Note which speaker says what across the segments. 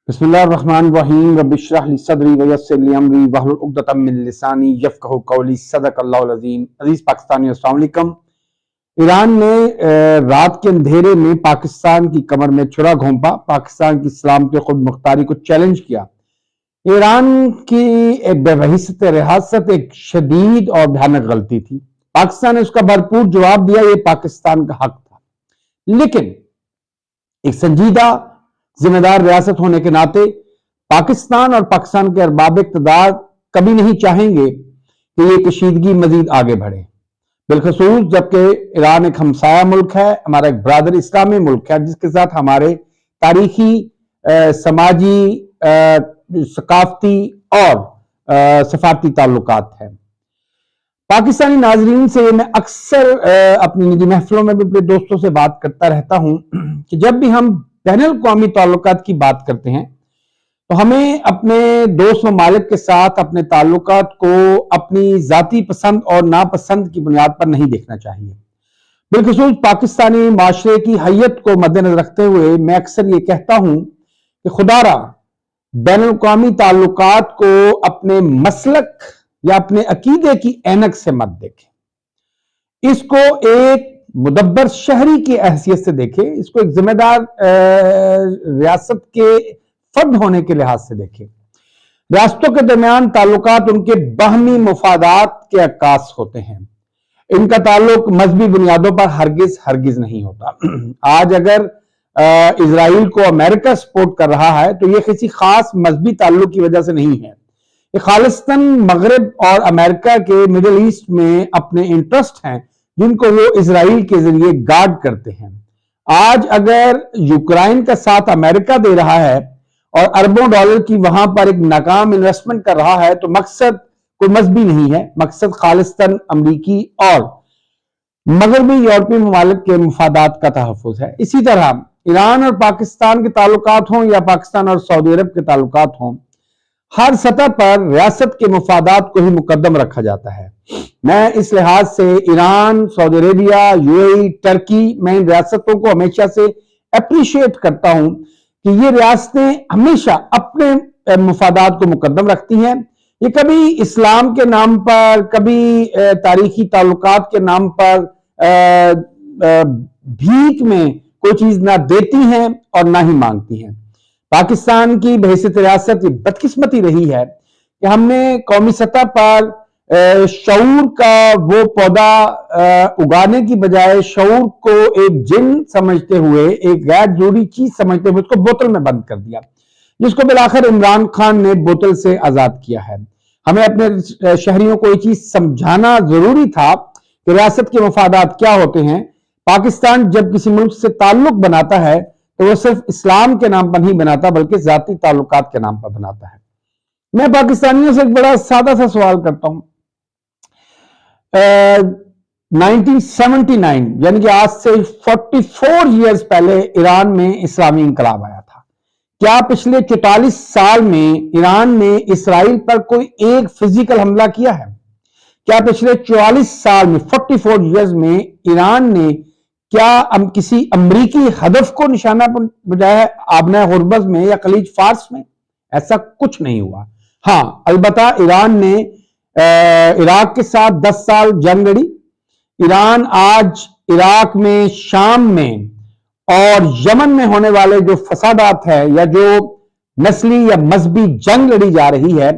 Speaker 1: بسم اللہ الرحمن الرحیم رب اشرح لی صدری ویسر لی امری واحلل عقدۃ من لسانی یفقہوا قولی صدق اللہ العظیم۔ عزیز پاکستانی السلام علیکم۔ ایران نے رات کے اندھیرے میں پاکستان کی کمر میں چھرا گھونپا، پاکستان کی سلامتی خود مختاری کو چیلنج کیا۔ ایران کی بے بحیثیت ریاست ایک شدید اور بھیانک غلطی تھی، پاکستان نے اس کا بھرپور جواب دیا، یہ پاکستان کا حق تھا۔ لیکن ایک سنجیدہ ذمہ دار ریاست ہونے کے ناطے پاکستان اور پاکستان کے ارباب اقتدار کبھی نہیں چاہیں گے کہ یہ کشیدگی مزید آگے بڑھے، بالخصوص جبکہ ایران ایک ہمسایہ ملک ہے، ہمارا ایک برادر اسلامی ملک ہے جس کے ساتھ ہمارے تاریخی، سماجی، ثقافتی اور سفارتی تعلقات ہیں۔ پاکستانی ناظرین سے میں اکثر اپنی نجی محفلوں میں بھی اپنے دوستوں سے بات کرتا رہتا ہوں کہ جب بھی ہم بین الاقوامی تعلقات کی بات کرتے ہیں تو ہمیں اپنے دوست ممالک کے ساتھ اپنے تعلقات کو اپنی ذاتی پسند اور ناپسند کی بنیاد پر نہیں دیکھنا چاہیے۔ بالخصوص پاکستانی معاشرے کی حیت کو مد نظر رکھتے ہوئے میں اکثر یہ کہتا ہوں کہ خدا را بین الاقوامی تعلقات کو اپنے مسلک یا اپنے عقیدے کی اینک سے مت دیکھیں، اس کو ایک مدبر شہری کی حیثیت سے دیکھیں، اس کو ایک ذمہ دار ریاست کے فرد ہونے کے لحاظ سے دیکھیں۔ ریاستوں کے درمیان تعلقات ان کے باہمی مفادات کے عکاس ہوتے ہیں، ان کا تعلق مذہبی بنیادوں پر ہرگز نہیں ہوتا۔ آج اگر اسرائیل کو امریکہ سپورٹ کر رہا ہے تو یہ کسی خاص مذہبی تعلق کی وجہ سے نہیں ہے، یہ خالصتاً مغرب اور امریکہ کے مڈل ایسٹ میں اپنے انٹرسٹ ہیں جن کو وہ اسرائیل کے ذریعے گارڈ کرتے ہیں۔ آج اگر یوکرائن کا ساتھ امریکہ دے رہا ہے اور اربوں ڈالر کی وہاں پر ایک ناکام انویسٹمنٹ کر رہا ہے تو مقصد کوئی مذہبی نہیں ہے، مقصد خالصتاً امریکی اور مغربی یورپی ممالک کے مفادات کا تحفظ ہے۔ اسی طرح ایران اور پاکستان کے تعلقات ہوں یا پاکستان اور سعودی عرب کے تعلقات ہوں، ہر سطح پر ریاست کے مفادات کو ہی مقدم رکھا جاتا ہے۔ میں اس لحاظ سے ایران، سعودی عربیہ، UAE، ٹرکی، میں ان ریاستوں کو ہمیشہ سے اپریشیٹ کرتا ہوں کہ یہ ریاستیں ہمیشہ اپنے مفادات کو مقدم رکھتی ہیں۔ یہ کبھی اسلام کے نام پر، کبھی تاریخی تعلقات کے نام پر بھیک میں کوئی چیز نہ دیتی ہیں اور نہ ہی مانگتی ہیں۔ پاکستان کی بحیثیت ریاست یہ بدقسمتی رہی ہے کہ ہم نے قومی سطح پر شعور کا وہ پودا اگانے کی بجائے شعور کو ایک جن سمجھتے ہوئے، ایک غیر ضروری چیز سمجھتے ہوئے اس کو بوتل میں بند کر دیا، جس کو بالآخر عمران خان نے بوتل سے آزاد کیا ہے۔ ہمیں اپنے شہریوں کو یہ چیز سمجھانا ضروری تھا کہ ریاست کے مفادات کیا ہوتے ہیں۔ پاکستان جب کسی ملک سے تعلق بناتا ہے تو وہ صرف اسلام کے نام پر نہیں بناتا بلکہ ذاتی تعلقات کے نام پر بناتا ہے۔ میں پاکستانیوں سے ایک بڑا سادہ سا سوال کرتا ہوں۔ 1979 یعنی کہ آج سے 44 ایئرز پہلے ایران میں اسلامی انقلاب آیا تھا۔ کیا پچھلے 44 سال میں ایران نے اسرائیل پر کوئی ایک فزیکل حملہ کیا ہے؟ کیا پچھلے 44 سال میں 44 ایئرز میں ایران نے کیا کسی امریکی ہدف کو نشانہ بجایا ہے آبنہ ہرمز میں یا خلیج فارس میں؟ ایسا کچھ نہیں ہوا۔ ہاں البتہ ایران نے عراق کے ساتھ 10 سال جنگ لڑی۔ ایران آج عراق میں، شام میں اور یمن میں ہونے والے جو فسادات ہیں یا جو نسلی یا مذہبی جنگ لڑی جا رہی ہے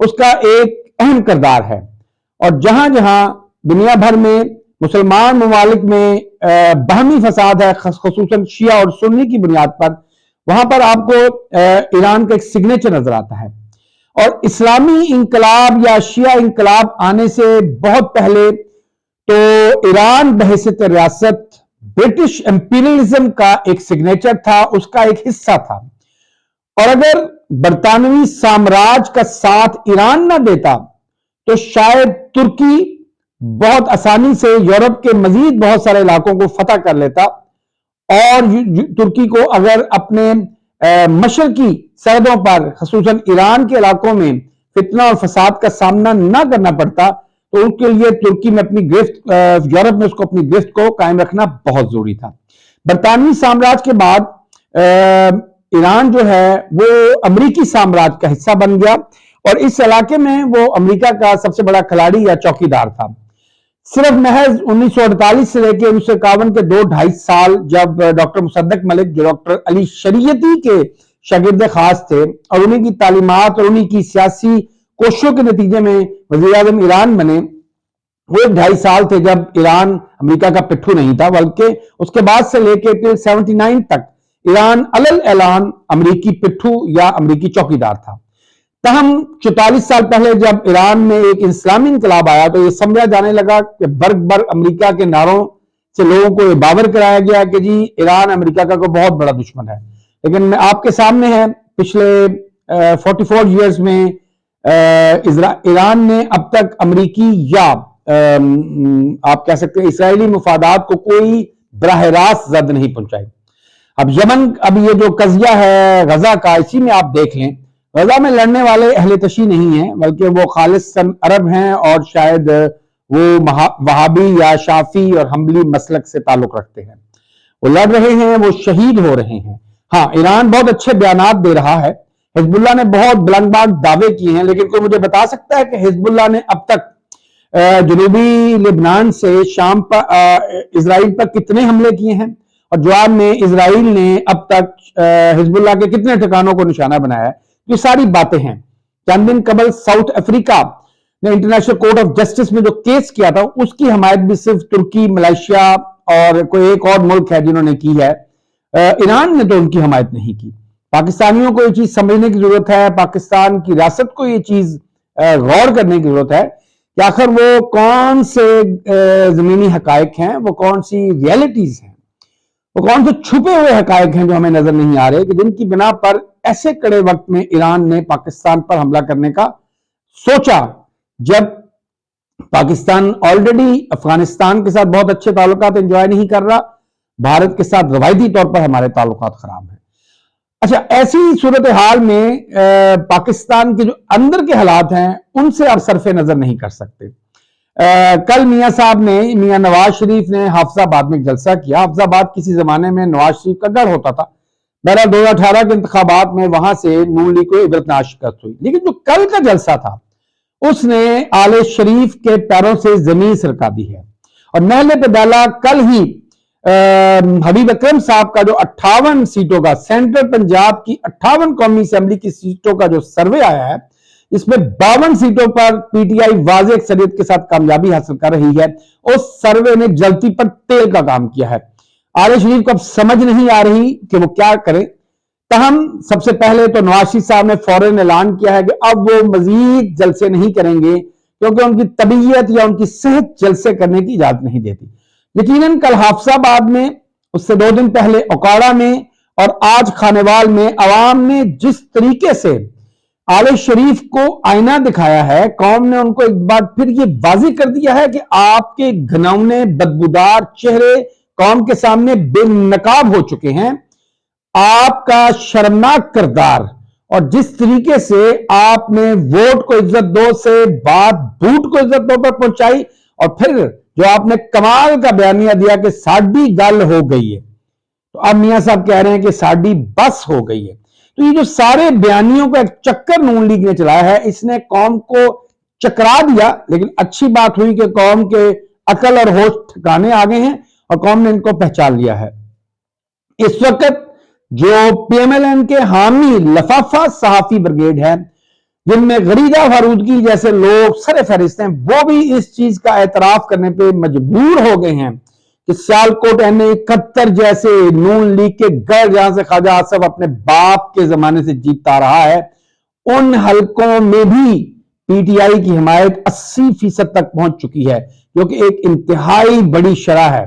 Speaker 1: اس کا ایک اہم کردار ہے۔ اور جہاں جہاں دنیا بھر میں مسلمان ممالک میں باہمی فساد ہے، خصوصاً شیعہ اور سنی کی بنیاد پر، وہاں پر آپ کو ایران کا ایک سگنیچر نظر آتا ہے۔ اور اسلامی انقلاب یا شیعہ انقلاب آنے سے بہت پہلے تو ایران بحیثیت ریاست برٹش امپیریلزم کا ایک سگنیچر تھا، اس کا ایک حصہ تھا۔ اور اگر برطانوی سامراج کا ساتھ ایران نہ دیتا تو شاید ترکی بہت آسانی سے یورپ کے مزید بہت سارے علاقوں کو فتح کر لیتا، اور ترکی کو اگر اپنے مشرقی سرحدوں پر خصوصاً ایران کے علاقوں میں فتنہ اور فساد کا سامنا نہ کرنا پڑتا تو ان کے لیے ترکی میں اپنی گرفت، یورپ میں اس کو اپنی گرفت کو قائم رکھنا بہت ضروری تھا۔ برطانوی سامراج کے بعد ایران جو ہے وہ امریکی سامراج کا حصہ بن گیا اور اس علاقے میں وہ امریکہ کا سب سے بڑا کھلاڑی یا چوکیدار تھا۔ صرف محض 1948 سے لے کے 1951 کے 2-2.5 سال جب ڈاکٹر مصدق ملک جو ڈاکٹر علی شریعتی کے شاگرد خاص تھے اور انہیں کی تعلیمات اور انہیں کی سیاسی کوششوں کے نتیجے میں وزیر اعظم ایران بنے، وہ 2.5 سال تھے جب ایران امریکہ کا پٹھو نہیں تھا، بلکہ اس کے بعد سے لے کے 79 تک ایران علل اعلان امریکی پٹھو یا امریکی چوکیدار تھا۔ تاہم 44 سال پہلے جب ایران میں ایک اسلامی انقلاب آیا تو یہ سمجھا جانے لگا کہ برگ امریکہ کے نعروں سے لوگوں کو یہ باور کرایا گیا کہ جی ایران امریکہ کا کوئی بہت بڑا دشمن ہے۔ لیکن آپ کے سامنے ہے پچھلے 44 ایئرز میں ایران نے اب تک امریکی یا آپ کہہ سکتے ہیں اسرائیلی مفادات کو کوئی براہ راست زد نہیں پہنچائی۔ اب یمن، اب یہ جو قضیہ ہے غزہ کا، اسی میں آپ دیکھ لیں، غزہ میں لڑنے والے اہل تشیع نہیں ہیں بلکہ وہ خالصاً عرب ہیں اور شاید وہ وہابی یا شافی اور حنبلی مسلک سے تعلق رکھتے ہیں۔ وہ لڑ رہے ہیں، وہ شہید ہو رہے ہیں۔ ہاں، ایران بہت اچھے بیانات دے رہا ہے، حزب اللہ نے بہت بلند باز دعوے کیے ہیں، لیکن کوئی مجھے بتا سکتا ہے کہ حزب اللہ نے اب تک جنوبی لبنان سے شام پر اسرائیل پر کتنے حملے کیے ہیں اور جواب میں اسرائیل نے اب تک حزب اللہ کے کتنے ٹھکانوں کو نشانہ بنایا ہے؟ یہ ساری باتیں ہیں۔ چند دن قبل ساؤتھ افریقہ نے انٹرنیشنل کورٹ آف جسٹس میں جو کیس کیا تھا اس کی حمایت بھی صرف ترکی، ملائیشیا اور کوئی ایک اور ملک ہے جنہوں نے کی ہے، ایران نے تو ان کی حمایت نہیں کی۔ پاکستانیوں کو یہ چیز سمجھنے کی ضرورت ہے، پاکستان کی ریاست کو یہ چیز غور کرنے کی ضرورت ہے کہ آخر وہ کون سے زمینی حقائق ہیں، وہ کون سی ریئلٹیز ہیں، وہ کون سے چھپے ہوئے حقائق ہیں جو ہمیں نظر نہیں آ رہے، کہ جن کی بنا پر ایسے کڑے وقت میں ایران نے پاکستان پر حملہ کرنے کا سوچا، جب پاکستان آلریڈی افغانستان کے ساتھ بہت اچھے تعلقات انجوائے نہیں کر رہا، بھارت کے ساتھ روایتی طور پر ہمارے تعلقات خراب ہیں۔ اچھا، ایسی صورتحال میں پاکستان کے جو اندر کے حالات ہیں ان سے آپ صرف نظر نہیں کر سکتے۔ کل میاں نواز شریف نے حافظ آباد میں جلسہ کیا۔ حافظ آباد کسی زمانے میں نواز شریف کا گڑھ ہوتا تھا، بہرحال 2018 کے انتخابات میں وہاں سے نون لیگ کو عبرتناک شکست ہوئی، لیکن جو کل کا جلسہ تھا اس نے آل شریف کے پیروں سے زمین سرکا دی ہے اور محل پہ ڈالا۔ کل ہی حبیب اکرم صاحب کا جو 58 سیٹوں کا سینٹرل پنجاب کی 58 قومی اسمبلی کی سیٹوں کا جو سروے آیا ہے، اس میں 52 سیٹوں پر پی ٹی آئی واضح اکثریت کے ساتھ کامیابی حاصل کر رہی ہے۔ اس سروے نے جلتی پر تیل کا کام کیا ہے۔ آل شریف کو اب سمجھ نہیں آ رہی کہ وہ کیا کرے۔ تاہم سب سے پہلے تو نواز شریف صاحب نے فوراً اعلان کیا ہے کہ اب وہ مزید جلسے نہیں کریں گے کیونکہ ان کی طبیعت یا ان کی صحت جلسے کرنے کی اجازت نہیں دیتی۔ یقیناً کل حافظ آباد میں، اس سے 2 دن پہلے اوکاڑا میں اور آج خانیوال میں عوام نے جس طریقے سے آل شریف کو آئینہ دکھایا ہے، قوم نے ان کو ایک بار پھر یہ واضح کر دیا ہے کہ آپ کے گھنونے بدبودار چہرے قوم کے سامنے بے نقاب ہو چکے ہیں۔ آپ کا شرمناک کردار اور جس طریقے سے آپ نے ووٹ کو عزت دو سے بات بوٹ کو عزت دو پر پہنچائی، اور پھر جو آپ نے کمال کا بیانیہ دیا کہ ساڈی گل ہو گئی ہے، تو اب میاں صاحب کہہ رہے ہیں کہ ساڈی بس ہو گئی ہے۔ تو یہ جو سارے بیانیوں کا ایک چکر نون لیگ نے چلایا ہے، اس نے قوم کو چکرا دیا، لیکن اچھی بات ہوئی کہ قوم کے عقل اور ہوش ٹھکانے آ گئے ہیں اور قوم نے ان کو پہچان لیا ہے۔ اس وقت جو پی ایم ایل این کے حامی لفافہ صحافی بریگیڈ ہے، جن میں غریدہ فارودگی جیسے لوگ سر فہرست ہیں، وہ بھی اس چیز کا اعتراف کرنے پہ مجبور ہو گئے ہیں کہ سیالکوٹ این 71 جیسے نون لیگ کے گھر جہاں سے خواجہ آصف اپنے باپ کے زمانے سے جیتتا رہا ہے، ان حلقوں میں بھی پی ٹی آئی کی حمایت 80% تک پہنچ چکی ہے، جو کہ ایک انتہائی بڑی شرح ہے۔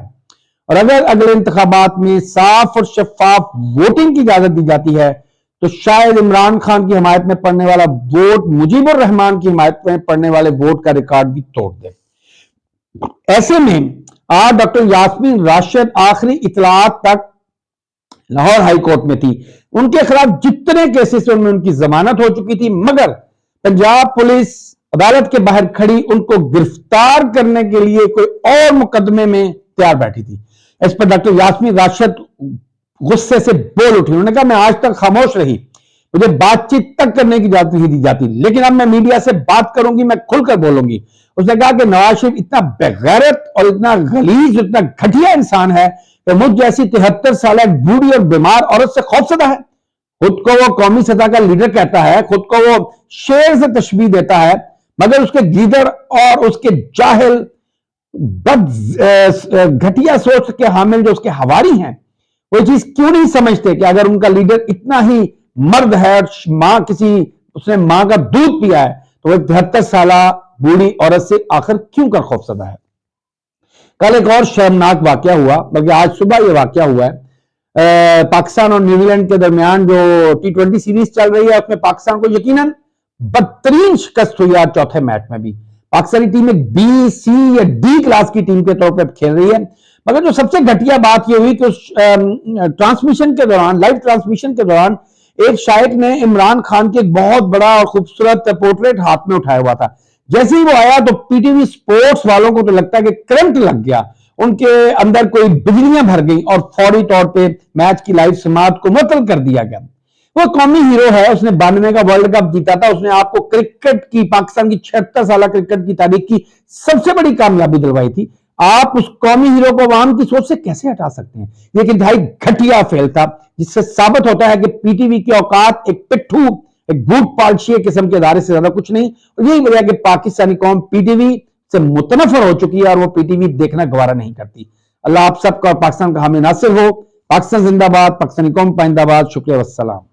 Speaker 1: اور اگر اگلے انتخابات میں صاف اور شفاف ووٹنگ کی اجازت دی جاتی ہے تو شاید عمران خان کی حمایت میں پڑنے والا ووٹ مجیب الرحمان کی حمایت میں پڑنے والے ووٹ کا ریکارڈ بھی توڑ دے۔ ایسے میں آج ڈاکٹر یاسمین راشد آخری اطلاعات تک لاہور ہائی کورٹ میں تھی، ان کے خلاف جتنے کیسز ان میں ان کی ضمانت ہو چکی تھی، مگر پنجاب پولیس عدالت کے باہر کھڑی ان کو گرفتار کرنے کے لیے کوئی اور مقدمے میں تیار بیٹھی تھی۔ اس پر ڈاکٹر یاسمین راشد غصے سے بول اٹھی. انہوں نے کہا میں آج تک خاموش رہی, مجھے بات چیت تک کرنے کی اجازت نہیں دی جاتی, لیکن اب میں میڈیا سے بات کروں گی, میں کھل کر بولوں گی. اس نے کہا کہ نواز شریف اتنا بغیرت اور اتنا غلیظ, اتنا گھٹیا انسان ہے کہ مجھ جیسی 73 سالہ بوڑھی اور بیمار عورت سے خوفزدہ ہے. خود کو وہ قومی سطح کا لیڈر کہتا ہے, خود کو وہ شیر سے تشبیہ دیتا ہے, مگر اس کے گیدڑ اور اس کے جاہل گھٹیا سوچ کے حامل جو اس کے حواری ہیں, وہ یہ چیز کیوں نہیں سمجھتے کہ اگر ان کا لیڈر اتنا ہی مرد ہے اور اس نے ماں کا دودھ پیا ہے, تو وہ 73 سالہ بوڑھی عورت سے آخر کیوں کر خوفزدہ ہے. کل ایک اور شرمناک واقعہ ہوا, بلکہ آج صبح یہ واقعہ ہوا ہے. پاکستان اور نیوزی لینڈ کے درمیان جو T20 سیریز چل رہی ہے, اس میں پاکستان کو یقیناً بدترین شکست ہوئی ہے چوتھے میچ میں بھی. پاکستانی ٹیم ایک بی, سی یا ڈی کلاس کی ٹیم کے طور پہ کھیل رہی ہے. مگر جو سب سے گھٹیا بات یہ ہوئی کہ اس ٹرانسمیشن کے دوران, لائیو ٹرانسمیشن کے دوران, ایک شائق نے عمران خان کے ایک بہت بڑا اور خوبصورت پورٹریٹ ہاتھ میں اٹھایا ہوا تھا. جیسے ہی وہ آیا تو پی ٹی وی سپورٹس والوں کو تو لگتا ہے کہ کرنٹ لگ گیا, ان کے اندر کوئی بجلیاں بھر گئیں اور فوری طور پہ میچ کی لائیو سماعت کو معطل کر دیا گیا. وہ قومی ہیرو ہے, اس نے 92 کا ورلڈ کپ جیتا تھا, اس نے آپ کو کرکٹ کی, پاکستان کی 76 سالہ کرکٹ کی تاریخ کی سب سے بڑی کامیابی دلوائی تھی. آپ اس قومی ہیرو کو عوام کی سوچ سے کیسے ہٹا سکتے ہیں؟ یہ ایک انتہائی گھٹیا فعل تھا, جس سے ثابت ہوتا ہے کہ پی ٹی وی کی اوقات ایک پٹھو, ایک بھوت پالشی قسم کے ادارے سے زیادہ کچھ نہیں. اور یہی وجہ کہ پاکستانی قوم پی ٹی وی سے متنفر ہو چکی ہے اور وہ پی ٹی وی دیکھنا گوارا نہیں کرتی. اللہ آپ سب کا اور پاکستان کا حامی ناصر ہو. پاکستان زندہ باد, پاکستانی قوم پائندہ باد. شکریہ والسلام.